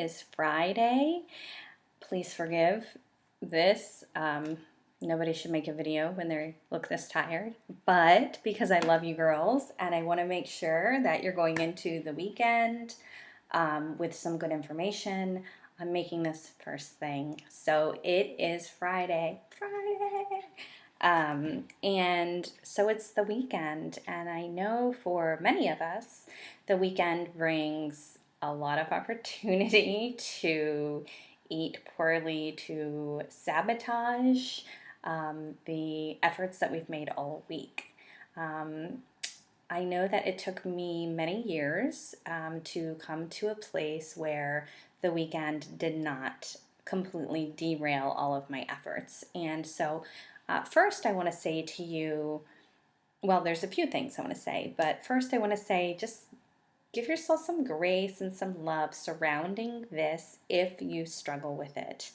is Friday. Please forgive this. Nobody should make a video when they look this tired, but because I love you girls and I want to make sure that you're going into the weekend with some good information, I'm making this first thing. So it is Friday. And so it's the weekend, and I know for many of us, the weekend brings a lot of opportunity to eat poorly, to sabotage the efforts that we've made all week. I know that it took me many years to come to a place where the weekend did not completely derail all of my efforts. And so, first, I want to say to you, well, there's a few things I want to say, but first, I want to say just give yourself some grace and some love surrounding this if you struggle with it.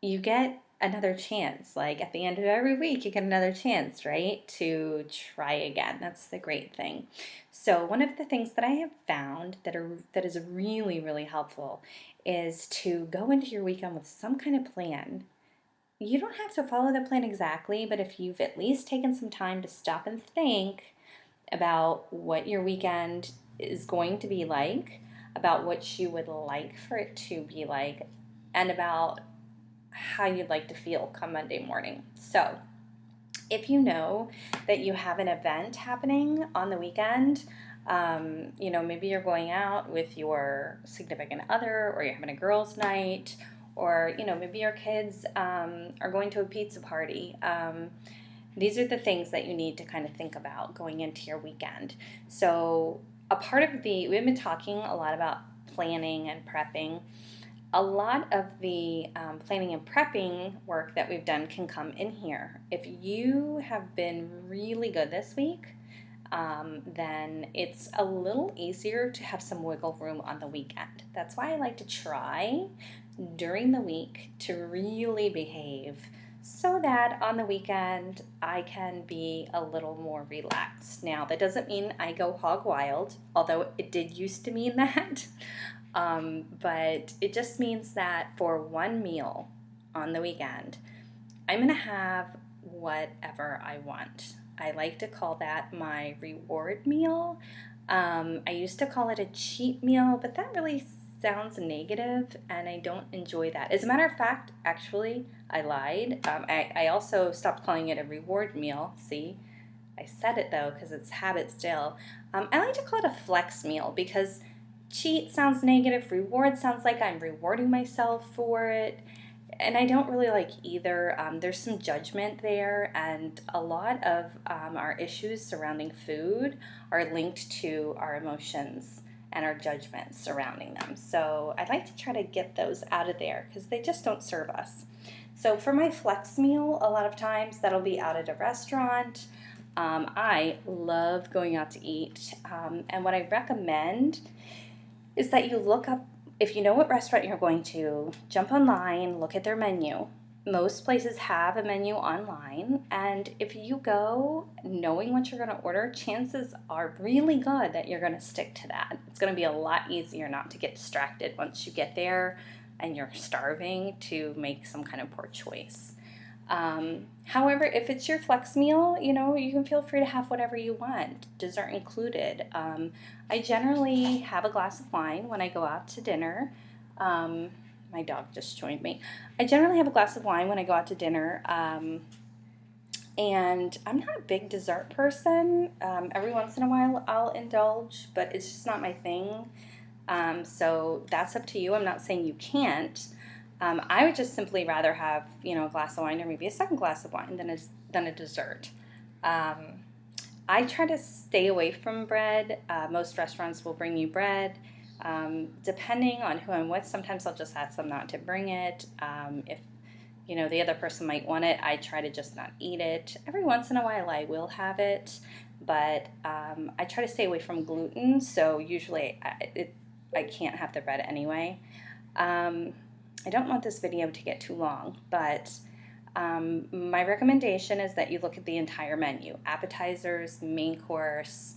You get another chance. Like at the end of every week, you get another chance, right? To try again. That's the great thing. So one of the things that I have found that is really, really helpful is to go into your weekend with some kind of plan. You don't have to follow the plan exactly, but if you've at least taken some time to stop and think about what your weekend is going to be like, about what you would like for it to be like, and about how you'd like to feel come Monday morning. So, if you know that you have an event happening on the weekend, maybe you're going out with your significant other, or you're having a girls' night, or maybe your kids are going to a pizza party. These are the things that you need to kind of think about going into your weekend. So, we've been talking a lot about planning and prepping. A lot of the planning and prepping work that we've done can come in here. If you have been really good this week, then it's a little easier to have some wiggle room on the weekend. That's why I like to try during the week to really behave so that on the weekend I can be a little more relaxed. Now, that doesn't mean I go hog wild, although it did used to mean that. But it just means that for one meal on the weekend, I'm going to have whatever I want. I like to call that my reward meal. I used to call it a cheat meal, but that really sounds negative, and I don't enjoy that. As a matter of fact, actually, I lied. I also stopped calling it a reward meal. See, I said it though because it's habit still. I like to call it a flex meal because cheat sounds negative, reward sounds like I'm rewarding myself for it, and I don't really like either. There's some judgment there, and a lot of our issues surrounding food are linked to our emotions and our judgments surrounding them. So I like to try to get those out of there because they just don't serve us. So for my flex meal, a lot of times that'll be out at a restaurant. I love going out to eat, and what I recommend is that you look up, if you know what restaurant you're going to, jump online, look at their menu. Most places have a menu online, and if you go knowing what you're going to order, chances are really good that you're going to stick to that. It's going to be a lot easier not to get distracted once you get there and you're starving to make some kind of poor choice. However, if it's your flex meal, you can feel free to have whatever you want, dessert included. I generally have a glass of wine when I go out to dinner. My dog just joined me. I generally have a glass of wine when I go out to dinner. And I'm not a big dessert person. Every once in a while I'll indulge, but it's just not my thing. So that's up to you. I'm not saying you can't. I would just simply rather have, a glass of wine or maybe a second glass of wine than a dessert. I try to stay away from bread. Most restaurants will bring you bread. Depending on who I'm with, sometimes I'll just ask them not to bring it. If, the other person might want it, I try to just not eat it. Every once in a while I will have it, but I try to stay away from gluten, so usually I can't have the bread anyway. I don't want this video to get too long, but my recommendation is that you look at the entire menu. Appetizers, main course,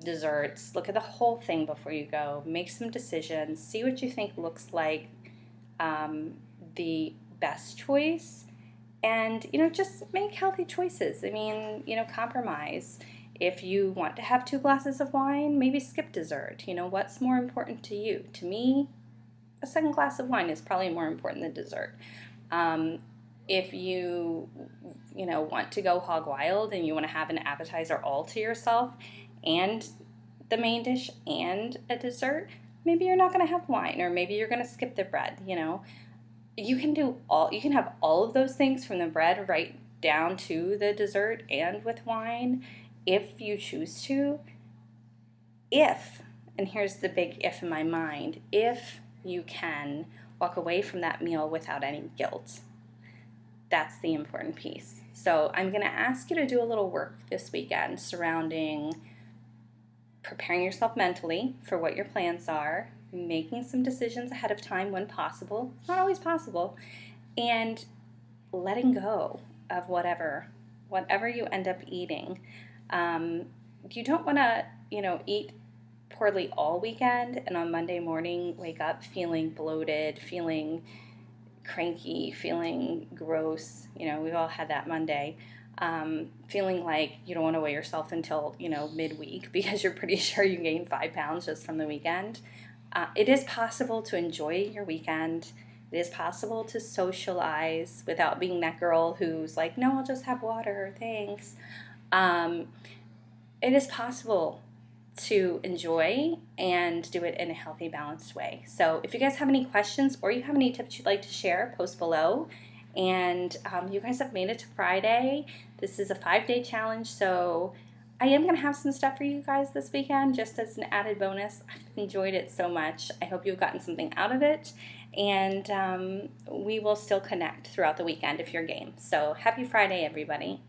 desserts. Look at the whole thing before you go. Make some decisions. See what you think looks like the best choice. And, just make healthy choices. I mean, compromise. If you want to have 2 glasses of wine, maybe skip dessert. What's more important to you? To me, a second glass of wine is probably more important than dessert. If you want to go hog wild and you want to have an appetizer all to yourself and the main dish and a dessert, maybe you're not going to have wine, or maybe you're going to skip the bread. You can have all of those things, from the bread right down to the dessert and with wine, if you choose to. And here's the big if in my mind, if you can walk away from that meal without any guilt. That's the important piece. So I'm going to ask you to do a little work this weekend surrounding preparing yourself mentally for what your plans are, making some decisions ahead of time when possible, not always possible, and letting go of whatever you end up eating. You don't want to, eat poorly all weekend and on Monday morning wake up feeling bloated, feeling cranky, feeling gross. We've all had that Monday. Feeling like you don't want to weigh yourself until, midweek because you're pretty sure you gained 5 pounds just from the weekend. It is possible to enjoy your weekend. It is possible to socialize without being that girl who's like, no, I'll just have water, thanks. It is possible to enjoy and do it in a healthy, balanced way. So if you guys have any questions or you have any tips you'd like to share, post below. And you guys have made it to Friday. This is a 5-day challenge, so I am going to have some stuff for you guys this weekend just as an added bonus. I've enjoyed it so much. I hope you've gotten something out of it, and we will still connect throughout the weekend if you're game. So happy Friday, everybody.